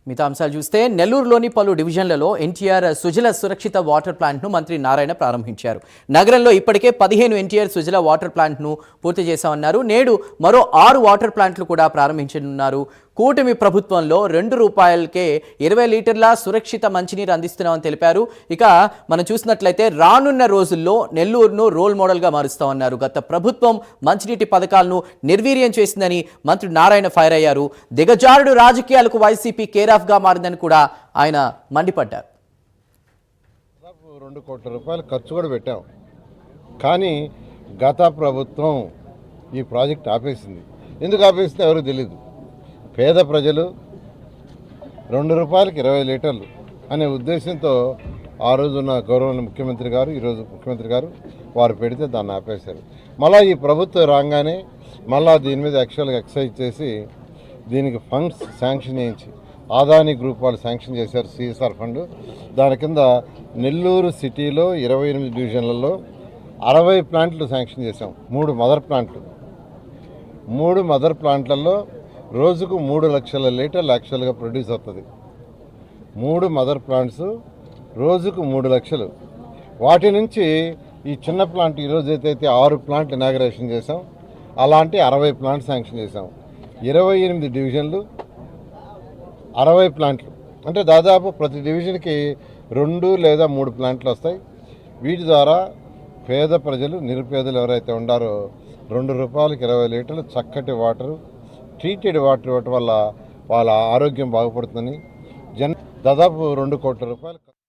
మిగతా అంశాలు చూస్తే నెల్లూరులోని పలు డివిజన్లలో ఎన్టీఆర్ సుజల సురక్షిత వాటర్ ప్లాంట్ను మంత్రి నారాయణ ప్రారంభించారు. నగరంలో ఇప్పటికే 15 ఎన్టీఆర్ సుజల వాటర్ ప్లాంట్ను పూర్తి చేశామన్నారు. నేడు మరో 6 వాటర్ ప్లాంట్లు కూడా ప్రారంభించనున్నారు. కూటమి ప్రభుత్వంలో ₹2కే 20 లీటర్ల సురక్షిత మంచినీరు అందిస్తున్నామని తెలిపారు. ఇక మనం చూసినట్లయితే రానున్న రోజుల్లో నెల్లూరును రోల్ మోడల్గా మారుస్తామన్నారు. గత ప్రభుత్వం మంచినీటి పథకాలను నిర్వీర్యం చేసిందని మంత్రి నారాయణ ఫైర్ అయ్యారు. దిగజారుడు రాజకీయాలకు వైసీపీ కేరాఫ్గా మారిందని కూడా ఆయన మండిపడ్డారు. ₹2 కోట్ల ఖర్చు కూడా పెట్టాం, కానీ గత ప్రభుత్వం ఈ ప్రాజెక్ట్ ఆపేసింది. ఎందుకు ఆపేసిందో ఎవరికి తెలియదు. పేద ప్రజలు ₹2కి 20 లీటర్లు అనే ఉద్దేశంతో ఆ రోజున్న గౌరవ ముఖ్యమంత్రి గారు, ఈరోజు ముఖ్యమంత్రి గారు వారు పెడితే దాన్ని ఆపేశారు. మళ్ళీ ఈ ప్రభుత్వం రాగానే మళ్ళీ దీని మీద యాక్చువల్గా ఎక్సైజ్ చేసి దీనికి ఫండ్స్ శాంక్షన్ చేయించి ఆదాని గ్రూప్ వాళ్ళు శాంక్షన్ చేశారు, సిఎస్ఆర్ ఫండ్. దాని కింద నెల్లూరు సిటీలో 28 డివిజన్లలో 60 ప్లాంట్లు శాంక్షన్ చేశాం. 3 మదర్ ప్లాంట్లు. 3 మదర్ ప్లాంట్లలో రోజుకు 3 లక్షల లీటర్లు యాక్చువల్గా ప్రొడ్యూస్ అవుతుంది. 3 మదర్ ప్లాంట్స్ రోజుకు 3 లక్షలు. వాటి నుంచి ఈ చిన్న ప్లాంట్ ఈరోజు అయితే 6 ప్లాంట్లు ఇనాగరేషన్ చేసాం. అలాంటి 60 ప్లాంట్స్ శాంక్షన్ చేసాం. 28 డివిజన్లు 60 ప్లాంట్లు అంటే దాదాపు ప్రతి డివిజన్కి 2 లేదా 3 ప్లాంట్లు వస్తాయి. వీటి ద్వారా పేద ప్రజలు, నిరుపేదలు ఎవరైతే ఉండారో ₹2కి 20 లీటర్లు చక్కటి వాటరు, ట్రీటెడ్ వాటర్ ఇవ్వటం వల్ల వాళ్ళ ఆరోగ్యం బాగుపడుతుందని దాదాపు ₹2 కోట్ల